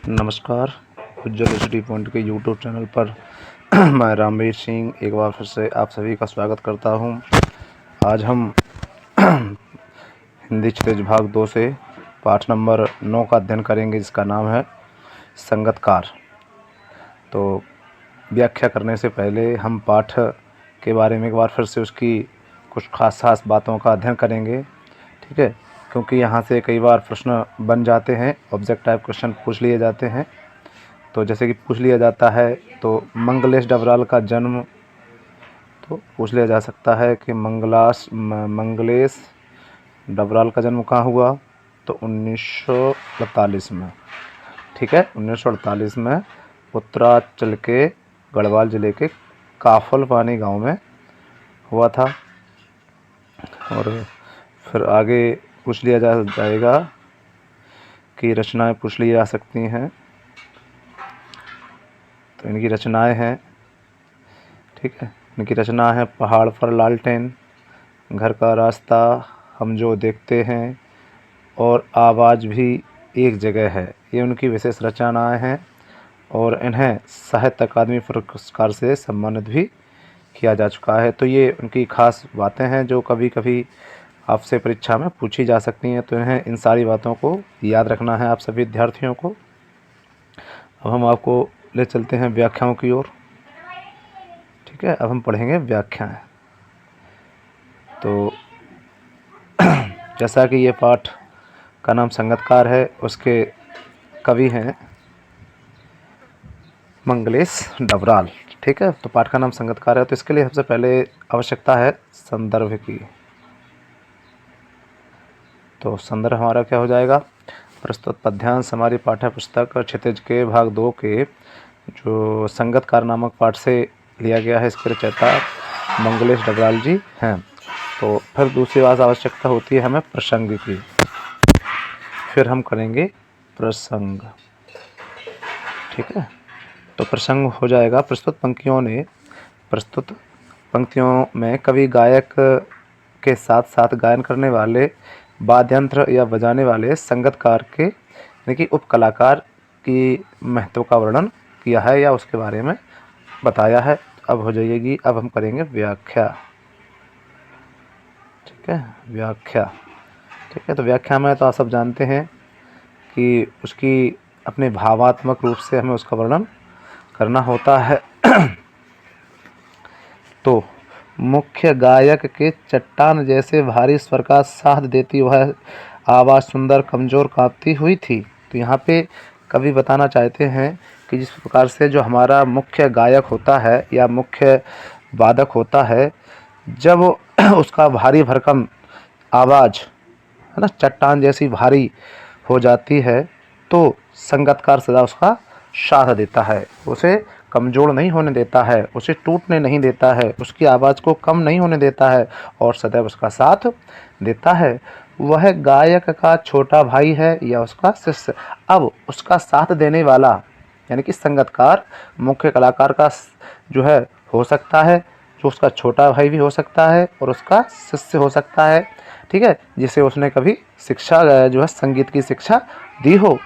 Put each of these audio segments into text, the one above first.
नमस्कार। उज्जवल study point के YouTube channel पर मैं रामवीर सिंह एक बार फिर से आप सभी का स्वागत करता हूं। आज हम हिंदी क्षितिज भाग 2 से पाठ नंबर 9 का अध्ययन करेंगे, जिसका नाम है संगतकार। तो व्याख्या करने से पहले हम पाठ के बारे में एक बार फिर से उसकी कुछ खास बातों का अध्ययन करेंगे, ठीक है। क्योंकि यहाँ से कई बार प्रश्न बन जाते हैं, ऑब्जेक्ट टाइप क्वेश्चन पूछ लिए जाते हैं। तो जैसे कि पूछ लिया जाता है तो मंगलेश डबराल का जन्म तो पूछ लिया जा सकता है कि मंगलेश डबराल का जन्म कहाँ हुआ, तो 1948 में, ठीक है। 1948 में उत्तरांचल के गढ़वाल ज़िले के काफल पानी गांव में हुआ था। और फिर आगे पूछ लिया जाएगा कि रचनाएं पूछ ली जा सकती हैं। तो इनकी रचनाएं हैं, ठीक है। इनकी रचना है पहाड़ पर लालटेन, घर का रास्ता, हम जो देखते हैं और आवाज़ भी एक जगह है। ये उनकी विशेष रचनाएं हैं और इन्हें साहित्य अकादमी पुरस्कार से सम्मानित भी किया जा चुका है। तो ये उनकी खास बातें हैं जो कभी कभी आपसे परीक्षा में पूछी जा सकती हैं। तो इन्हें इन सारी बातों को याद रखना है आप सभी विद्यार्थियों को। अब हम आपको ले चलते हैं व्याख्याओं की ओर, ठीक है। अब हम पढ़ेंगे व्याख्याएं। तो जैसा कि ये पाठ का नाम संगतकार है, उसके कवि हैं मंगलेश डबराल, ठीक है। तो पाठ का नाम संगतकार है, तो इसके लिए सबसे पहले आवश्यकता है संदर्भ की। तो संदर्भ हमारा क्या हो जाएगा, प्रस्तुत पद्यांश हमारी पाठ्य पुस्तक क्षितिज के भाग 2 के जो संगतकार नामक पाठ से लिया गया है। इसके रचयिता मंगलेश डबराल जी हैं। तो फिर दूसरी बात आवश्यकता होती है हमें प्रसंग की। फिर हम करेंगे प्रसंग, ठीक है। तो प्रसंग हो जाएगा प्रस्तुत पंक्तियों में कवि गायक के साथ साथ गायन करने वाले वाद्य यंत्र या बजाने वाले संगतकार के यानी कि उप कलाकार की महत्व का वर्णन किया है या उसके बारे में बताया है। अब हो जाएगी, अब हम करेंगे व्याख्या, ठीक है। व्याख्या, ठीक है। तो व्याख्या में तो आप सब जानते हैं कि उसकी अपने भावात्मक रूप से हमें उसका वर्णन करना होता है। तो मुख्य गायक के चट्टान जैसे भारी स्वर का साथ देती वह आवाज़ सुंदर कमज़ोर कांपती हुई थी। तो यहाँ पे कवि बताना चाहते हैं कि जिस प्रकार से जो हमारा मुख्य गायक होता है या मुख्य वादक होता है, जब उसका भारी भरकम आवाज़ है ना चट्टान जैसी भारी हो जाती है, तो संगतकार सदा उसका साथ देता है, उसे कमज़ोर नहीं होने देता है, उसे टूटने नहीं देता है, उसकी आवाज़ को कम नहीं होने देता है और सदैव उसका साथ देता है। वह गायक का छोटा भाई है या उसका शिष्य। अब उसका साथ देने वाला यानी कि संगतकार मुख्य कलाकार का जो है हो सकता है, जो उसका छोटा भाई भी हो सकता है और उसका शिष्य हो सकता है, ठीक है, जिसे उसने कभी शिक्षा जो है संगीत की शिक्षा दी हो,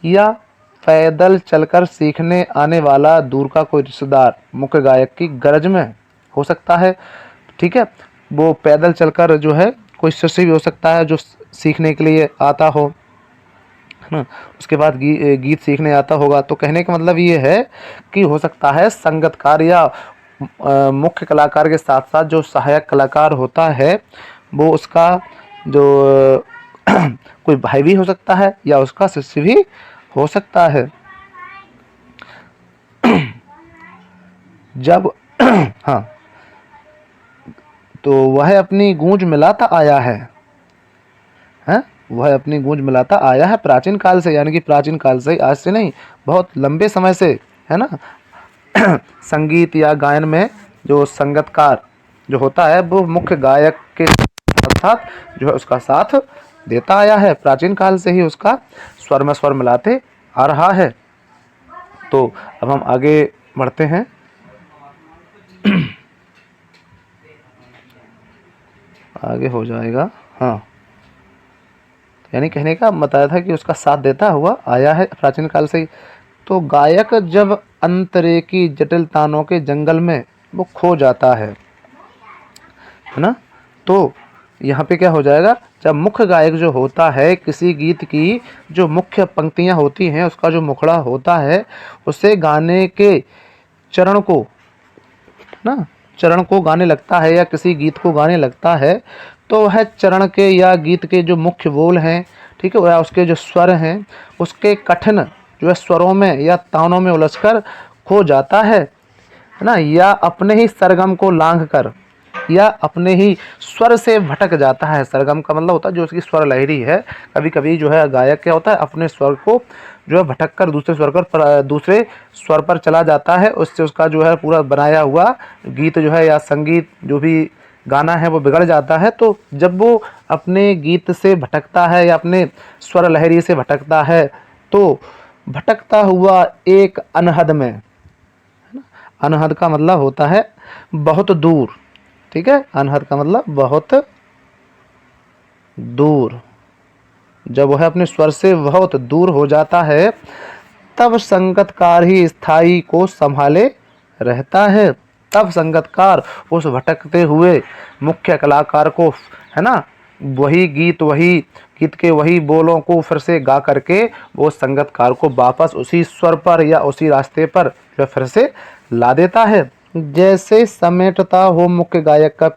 या पैदल चलकर सीखने आने वाला दूर का कोई रिश्तेदार मुख्य गायक की गरज में हो सकता है, ठीक है। वो पैदल चलकर जो है कोई शिष्य भी हो सकता है जो सीखने के लिए आता हो, है ना। उसके बाद गीत सीखने आता होगा। तो कहने का मतलब ये है कि हो सकता है संगतकार या मुख्य कलाकार के साथ साथ जो सहायक कलाकार होता है वो उसका जो कोई भाई भी हो सकता है या उसका शिष्य भी हो सकता है। जब हाँ, तो वह अपनी गूंज मिलाता आया है, हैं, वह अपनी गूंज मिलाता आया है प्राचीन काल से, यानी कि प्राचीन काल से, आज से नहीं, बहुत लंबे समय से, है ना। संगीत या गायन में जो संगतकार जो होता है वो मुख्य गायक के साथ साथ जो है उसका साथ देता आया है, प्राचीन काल से ही उसका स्वर में स्वर मिलाते आ रहा है। तो अब हम आगे बढ़ते हैं। आगे हो जाएगा, हाँ, यानी कहने का बताया था कि उसका साथ देता हुआ आया है प्राचीन काल से ही। तो गायक जब अंतरे की जटिल तानों के जंगल में वो खो जाता है ना, तो यहाँ पे क्या हो जाएगा, जब मुख्य गायक जो होता है किसी गीत की जो मुख्य पंक्तियाँ होती हैं, उसका जो मुखड़ा होता है, उसे गाने के चरण को ना चरण को गाने लगता है या किसी गीत को गाने लगता है, तो वह चरण के या गीत के जो मुख्य बोल हैं, ठीक है, या उसके जो स्वर हैं, उसके कठिन जो है स्वरों में या तानों में उलझकर खो जाता है ना, या अपने ही सरगम को लांघ कर या अपने ही स्वर से भटक जाता है। सरगम का मतलब होता है जो उसकी स्वर लहरी है। कभी कभी जो है गायक क्या होता है, अपने स्वर को जो है भटक कर दूसरे स्वर पर चला जाता है, उससे उसका जो है पूरा बनाया हुआ गीत जो है या संगीत जो भी गाना है वो बिगड़ जाता है। तो जब वो अपने गीत से भटकता है या अपने स्वर लहरी से भटकता है, तो भटकता हुआ एक अनहद में, अनहद का मतलब होता है बहुत दूर, ठीक है, अनहद का मतलब बहुत दूर। जब वह अपने स्वर से बहुत दूर हो जाता है, तब संगतकार ही स्थाई को संभाले रहता है। तब संगतकार उस भटकते हुए मुख्य कलाकार को, है ना, वही गीत के वही बोलों को फिर से गा करके वो संगतकार को वापस उसी स्वर पर या उसी रास्ते पर जो फिर से ला देता है। जैसे समेटता हो मुख्य गायक का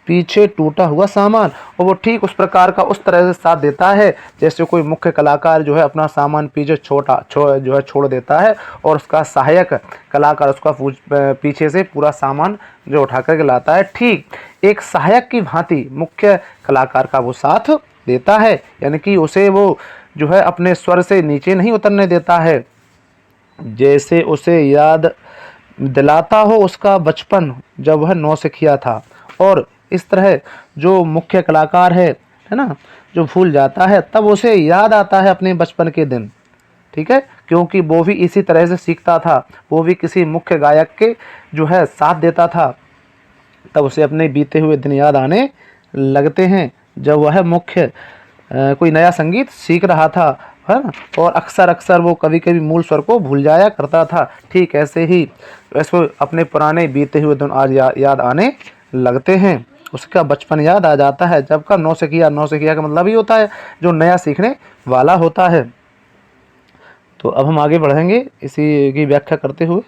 पीछे टूटा हुआ सामान, और वो ठीक उस प्रकार का उस तरह से साथ देता है जैसे कोई मुख्य कलाकार जो है अपना सामान पीछे छोड़ देता है, और उसका सहायक कलाकार उसका पीछे से पूरा सामान जो उठा करके लाता है। ठीक एक सहायक की भांति मुख्य कलाकार का वो साथ देता है, यानी कि उसे वो जो है अपने स्वर से नीचे नहीं उतरने देता है। जैसे उसे याद दिलाता हो उसका बचपन जब वह नौसिखिया था। और इस तरह जो मुख्य कलाकार है ना, जो भूल जाता है तब उसे याद आता है अपने बचपन के दिन, ठीक है, क्योंकि वो भी इसी तरह से सीखता था, वो भी किसी मुख्य गायक के जो है साथ देता था। तब उसे अपने बीते हुए दिन याद आने लगते हैं जब वह मुख्य कोई नया संगीत सीख रहा था, है ना, और अक्सर वो कभी कभी मूल स्वर को भूल जाया करता था। ठीक ऐसे ही वैसे अपने पुराने बीते हुए दिन आज याद आने लगते हैं, उसका बचपन याद आ जाता है। जब का नौसिखिया का मतलब ही होता है जो नया सीखने वाला होता है। तो अब हम आगे बढ़ेंगे इसी की व्याख्या करते हुए।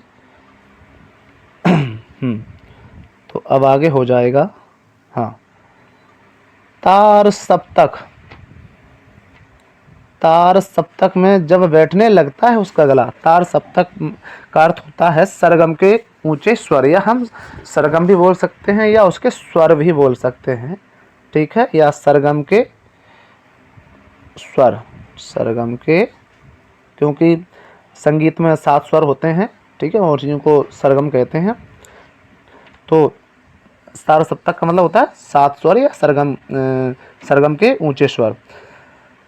तो अब आगे हो जाएगा, हाँ, तार सप्तक में जब बैठने लगता है उसका गला। तार सप्तक का अर्थ होता है सरगम के ऊंचे स्वर, या हम सरगम भी बोल सकते हैं या उसके स्वर भी बोल सकते हैं, ठीक है, या सरगम के स्वर, क्योंकि संगीत में 7 स्वर होते हैं, ठीक है, और चीज़ों को सरगम कहते हैं। तो तार सप्तक का मतलब होता है 7 स्वर या सरगम के ऊंचे स्वर।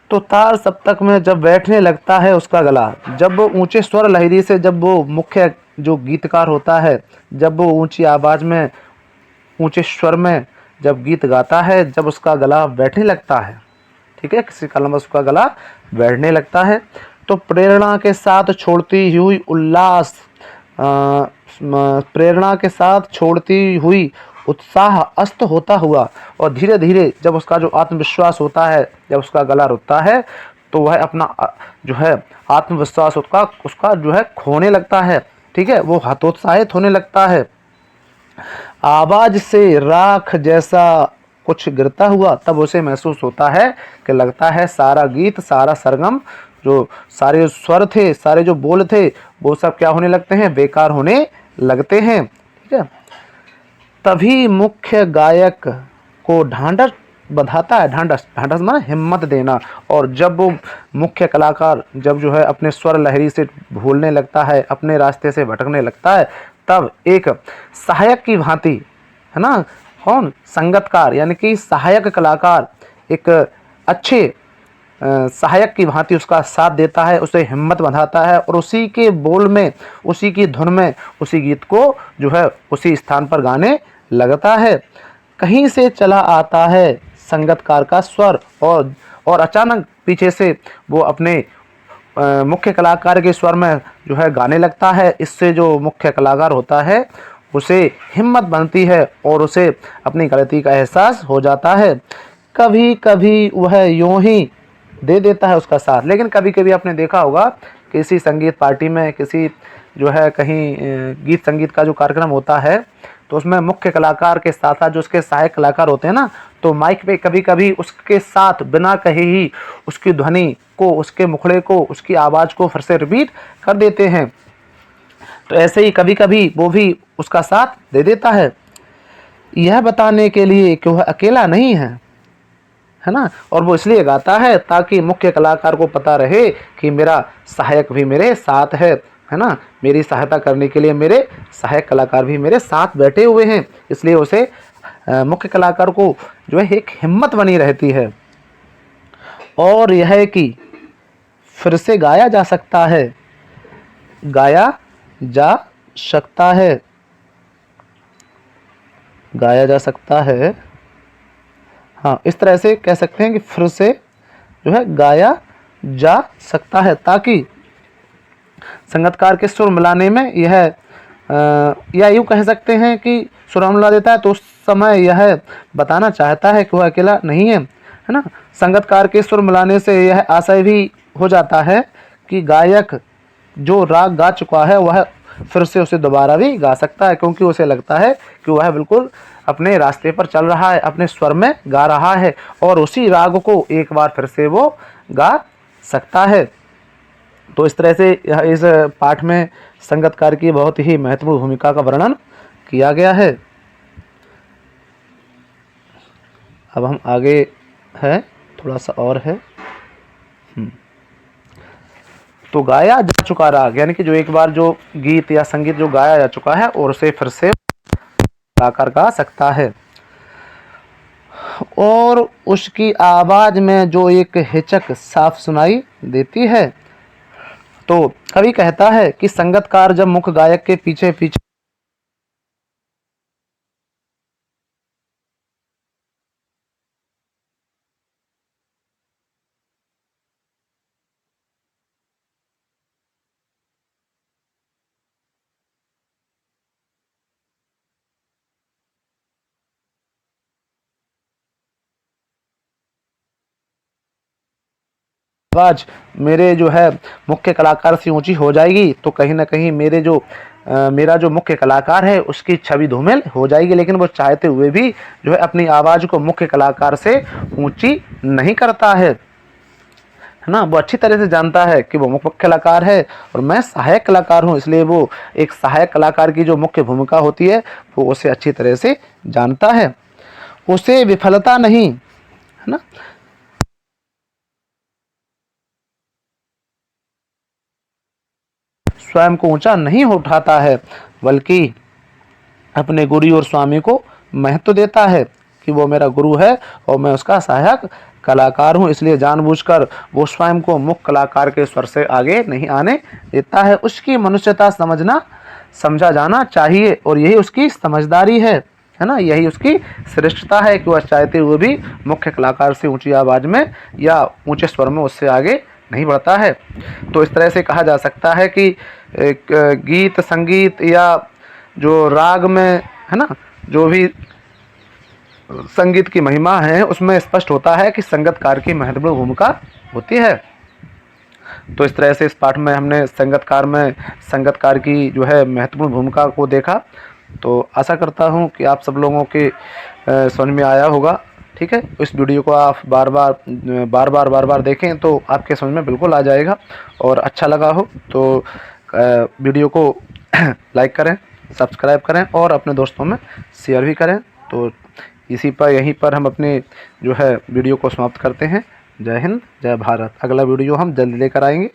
तो तार सप्तक में जब बैठने लगता है उसका गला, जब वो ऊंचे स्वर लहरी से, जब वो मुख्य जो गीतकार होता है, जब वो ऊंची आवाज़ में ऊंचे स्वर में जब गीत गाता है, जब उसका गला बैठने लगता है, ठीक है, किसी काल में उसका गला बैठने लगता है, तो प्रेरणा के साथ छोड़ती हुई उत्साह अस्त होता हुआ, और धीरे धीरे जब उसका जो आत्मविश्वास होता है, जब उसका गला रुकता है, तो वह अपना जो है आत्मविश्वास उसका जो है खोने लगता है, ठीक है, वो हतोत्साहित होने लगता है। आवाज से राख जैसा कुछ गिरता हुआ, तब उसे महसूस होता है कि लगता है सारा गीत, सारा सरगम, जो सारे स्वर थे, सारे जो बोल थे, वो सब क्या होने लगते हैं, बेकार होने लगते हैं, ठीक है। तभी मुख्य गायक को ढांढस बंधाता है। ढांढस माने हिम्मत देना। और जब वो मुख्य कलाकार जब जो है अपने स्वर लहरी से भूलने लगता है, अपने रास्ते से भटकने लगता है, तब एक सहायक की भांति, है ना, कौन, संगतकार, यानी कि सहायक कलाकार एक अच्छे सहायक की भांति उसका साथ देता है, उसे हिम्मत बंधाता है, और उसी के बोल में, उसी की धुन में उसी गीत को जो है उसी स्थान पर गाने लगता है। कहीं से चला आता है संगतकार का स्वर, और और अचानक पीछे से वो अपने मुख्य कलाकार के स्वर में जो है गाने लगता है। इससे जो मुख्य कलाकार होता है उसे हिम्मत बनती है और उसे अपनी गलती का एहसास हो जाता है। कभी कभी वह यूं ही दे देता है उसका साथ, लेकिन कभी कभी आपने देखा होगा किसी संगीत पार्टी में, किसी जो है कहीं गीत संगीत का जो कार्यक्रम होता है, तो उसमें मुख्य कलाकार के साथ साथ जो उसके सहायक कलाकार होते हैं ना, तो माइक पे कभी कभी उसके साथ बिना कहे ही उसकी ध्वनि को, उसके मुखड़े को, उसकी आवाज़ को फिर से रिपीट कर देते हैं। तो ऐसे ही कभी कभी वो भी उसका साथ दे देता है, यह बताने के लिए कि वह अकेला नहीं है ना। और वो इसलिए गाता है ताकि मुख्य कलाकार को पता रहे कि मेरा सहायक भी मेरे साथ है ना, मेरी सहायता करने के लिए मेरे सहायक कलाकार भी मेरे साथ बैठे हुए हैं। इसलिए उसे मुख्य कलाकार को जो है एक हिम्मत बनी रहती है। और यह है कि फिर से गाया जा सकता है, गाया जा सकता है, गाया जा सकता है। हाँ, इस तरह से कह सकते हैं कि फिर से जो है गाया जा सकता है, ताकि संगीतकार के सुर मिलाने में यह या यूँ कह सकते हैं कि सुर मिला देता है, तो उस समय यह बताना चाहता है कि वह अकेला नहीं है ना। संगीतकार के सुर मिलाने से यह आशय भी हो जाता है कि गायक जो राग गा चुका है वह फिर से उसे दोबारा भी गा सकता है, क्योंकि उसे लगता है कि वह बिल्कुल अपने रास्ते पर चल रहा है, अपने स्वर में गा रहा है और उसी राग को एक बार फिर से वो गा सकता है। तो इस तरह से इस पाठ में संगीतकार की बहुत ही महत्वपूर्ण भूमिका का वर्णन किया गया है। अब हम आगे है, थोड़ा सा और है। तो गाया जा चुका राग, यानी कि जो एक बार जो गीत या संगीत जो गाया जा चुका है और उसे फिर से गाकर गा सकता है। और उसकी आवाज़ में जो एक हिचक साफ सुनाई देती है। तो कवि कहता है कि संगीतकार जब मुख्य गायक के पीछे पीछे आवाज़ मेरे जो है मुख्य कलाकार से ऊंची हो जाएगी, तो कहीं ना कहीं मेरा जो मुख्य कलाकार है उसकी छवि धूमिल हो जाएगी। लेकिन वो चाहते हुए भी जो है अपनी आवाज़ को मुख्य कलाकार से ऊंची नहीं करता है ना। वो अच्छी तरह से जानता है कि वो मुख्य कलाकार है और मैं सहायक कलाकार हूँ, इसलिए वो एक सहायक कलाकार की जो मुख्य भूमिका होती है वो उसे अच्छी तरह से जानता है। उसे विफलता नहीं, है ना, स्वयं को ऊंचा नहीं उठाता है, बल्कि अपने गुरु और स्वामी को महत्व देता है कि वो मेरा गुरु है और मैं उसका सहायक कलाकार हूँ। इसलिए जानबूझकर वो स्वयं को मुख्य कलाकार के स्वर से आगे नहीं आने देता है। उसकी मनुष्यता समझा जाना चाहिए और यही उसकी समझदारी है ना, यही उसकी श्रेष्ठता है कि वह चाहते हुए भी मुख्य कलाकार से ऊंची आवाज़ में या ऊंचे स्वर में उससे आगे नहीं बढ़ता है। तो इस तरह से कहा जा सकता है कि एक गीत संगीत या जो राग में, है ना, जो भी संगीत की महिमा है उसमें स्पष्ट होता है कि संगीतकार की महत्वपूर्ण भूमिका होती है। तो इस तरह से इस पाठ में हमने संगीतकार की जो है महत्वपूर्ण भूमिका को देखा। तो आशा करता हूँ कि आप सब लोगों के समझ में आया होगा। ठीक है, इस वीडियो को आप बार बार देखें तो आपके समझ में बिल्कुल आ जाएगा। और अच्छा लगा हो तो वीडियो को लाइक करें, सब्सक्राइब करें और अपने दोस्तों में शेयर भी करें। तो यहीं पर हम अपने जो है वीडियो को समाप्त करते हैं। जय हिंद, जय भारत। अगला वीडियो हम जल्द लेकर आएंगे।